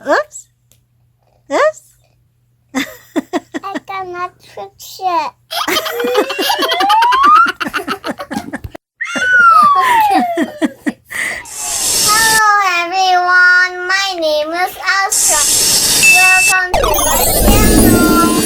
Oops. Oops. I cannot fix it. Hello everyone, my name is Elsa. Welcome to my channel.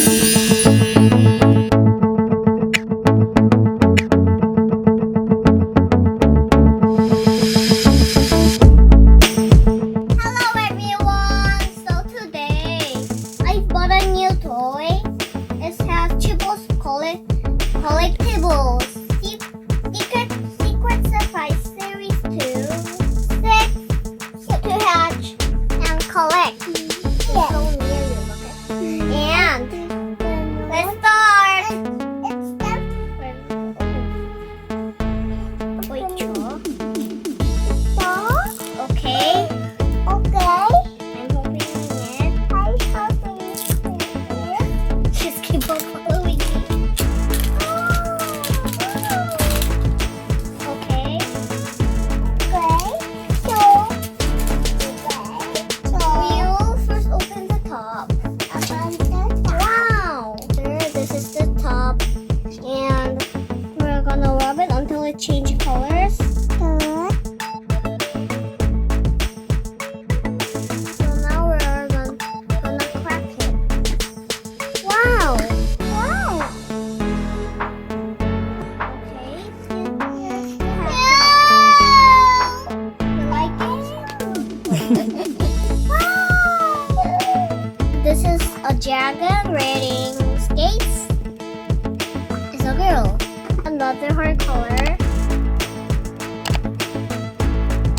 Hello everyone. So today I bought a new toy. It has Hachimals Collectibles. Secret Surprise Series 2, 6, to hatch and collect. Yeah. And let's start. Okay. I'm opening it. Just keep on following me. Okay. We'll first open the top. Wow! This is the top. And we're gonna rub it until it changes colors. So now we're gonna crack it. Wow! Okay. You like it? This is a dragon wearing skates. It's a girl. Another her color.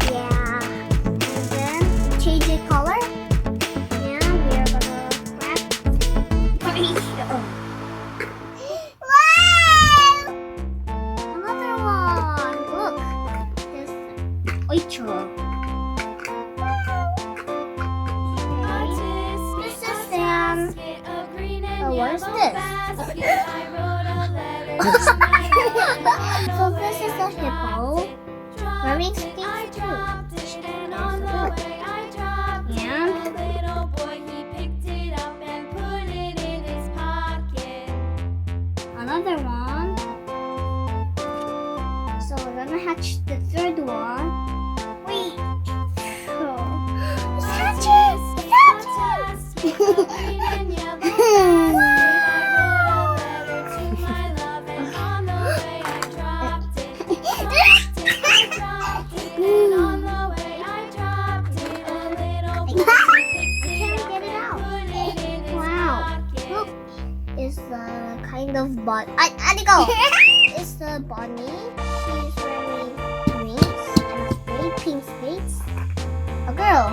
Yeah. And then change the color. And we're gonna wrap. Another one. Look. This oicho. This is Sam. Oh, what is this? So this is a hippo wearing skates too. And another one. So we're gonna hatch the third one. Wait. It's hatching! Is a kind of Aniqa! It's the bunny. She's wearing wings and pink skates. A girl.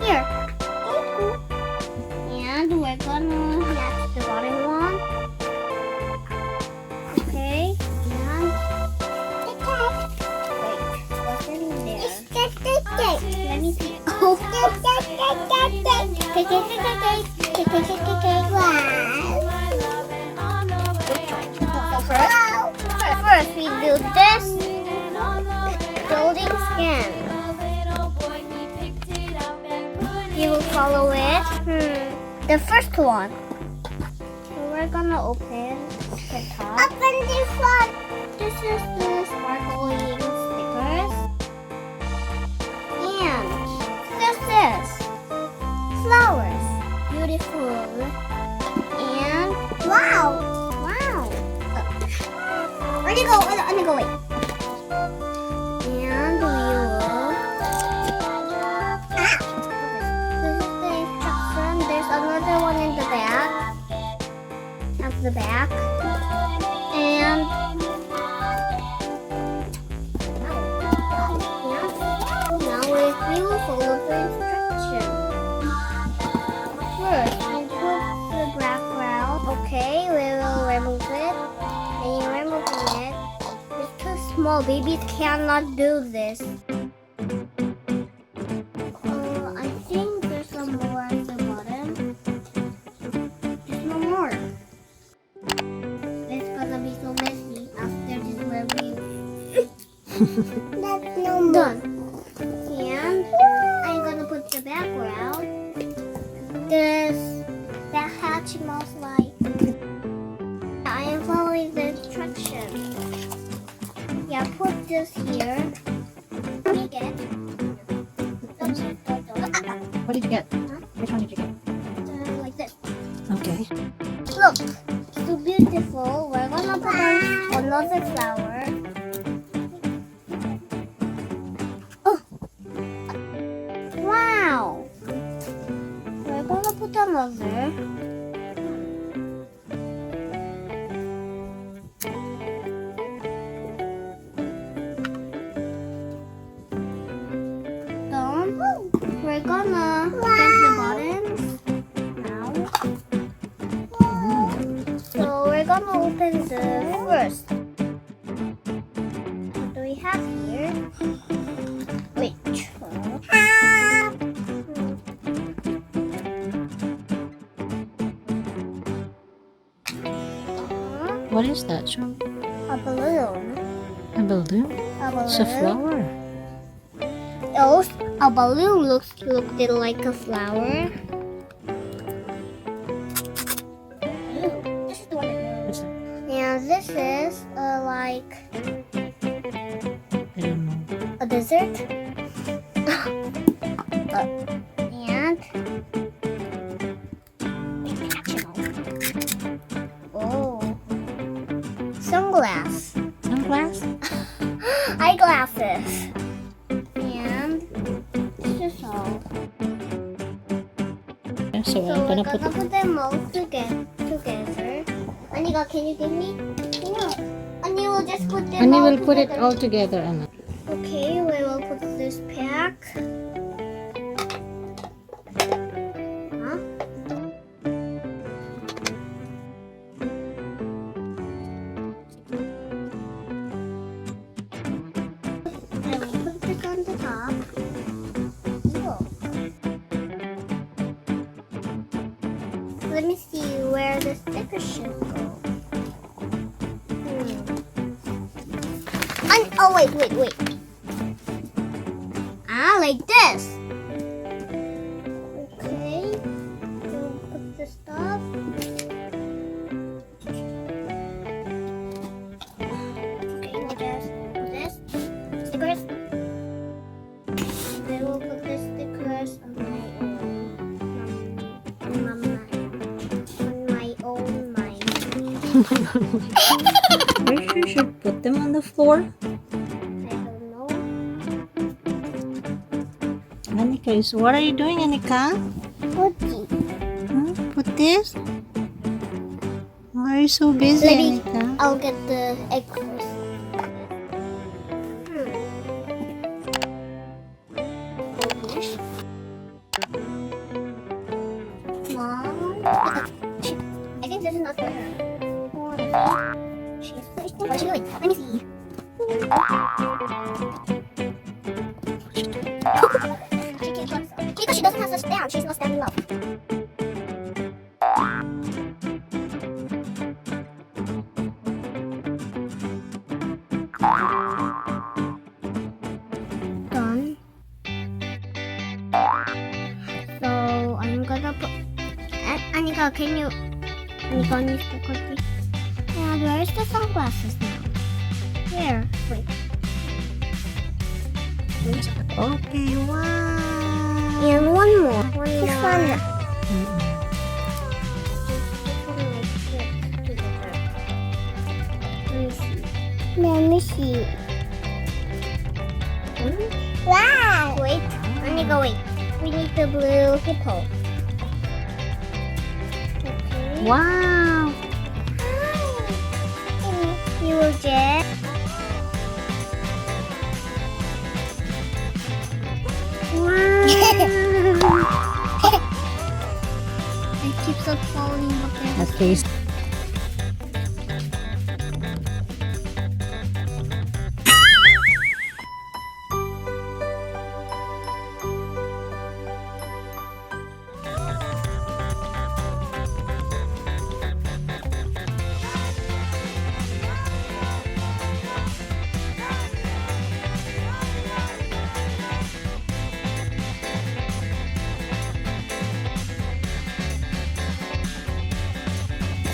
Here. And we're gonna hatch the bottom one. Okay. And wait, what's in there? Let me see. Oh. First we do this building scan. You will follow it. The first one. So we're gonna open the top. Open this one. This is the sparkling stickers. And this is flowers. Beautiful. And wow. Aniqa, wait. And we will. This is the instruction. There's another one in the back. At the back. And now we will follow the instruction. First, we put the background. Okay, we will remove it. And you removing it. It's too small. Babies cannot do this. I think there's some more at the bottom. There's no more. It's gonna be so messy after this review. That's no more. Done. And I'm gonna put the background. this here. What do you get? What did you get? Huh? Which one did you get? Like this. Okay. Look, so beautiful. We're gonna put on another flower. Oh, wow! We're gonna put another. Then we're gonna get the buttons now. So we're gonna open the first. What do we have here? Which one? What is that? Show. A balloon. A balloon? A balloon. It's a flower. Oh, a balloon looked like a flower. This is the one that What's that? And this is like I don't know. a dessert. And oh, sunglass, Sunglass? eyeglasses, and this is all. Yeah, so So I'm we're gonna gonna put put them all together. Aniqa, can you give me? Annie will just put them and we all will put it together. all together, Anna. Okay, we will put this pack. Huh? I will put this on the top. Look. Let me see where the sticker should go. Oh, wait. Ah, like this. Okay. We'll put the stuff. Okay, we'll just put this. Stickers. Then we'll put the stickers on my own mind. Where you should put them on the floor? Anika, what are you doing, Anika? Putty. Huh? Put this? Why are you so busy, Let me- Anika? I'll get the egg first. Mom, I think this is not for her. What's she doing? Let me see. She can't trust her. Because she doesn't have to stand. She's not standing up. Done. So I'm gonna put. Aniqa, can you? Aniqa needs to copy. And where's the sunglasses now? Here. Wait. Okay, wow. And one more. This one. Let me see. Wow! Wait, Aniqa, wait. We need the blue hippo. Okay. Wow. You will get. It keeps on falling up there. Okay.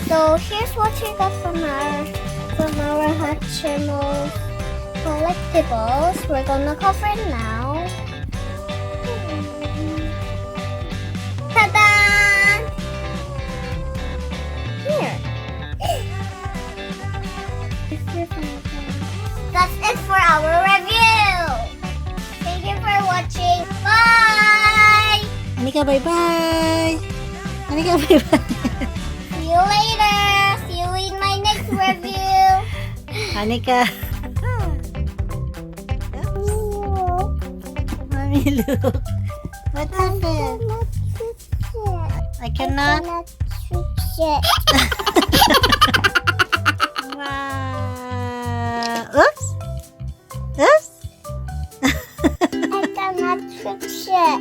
So here's what we got from our Hatchimals Collectibles. We're gonna cover it now. Ta-da! Here. That's it for our review. Thank you for watching. Bye! Aniqa, bye-bye! Aniqa, bye-bye! See you later. See you in my next review. Aniqa! Mommy, look! What happened? I cannot? Fix it. Wow! Oops! Oops! I cannot fix it.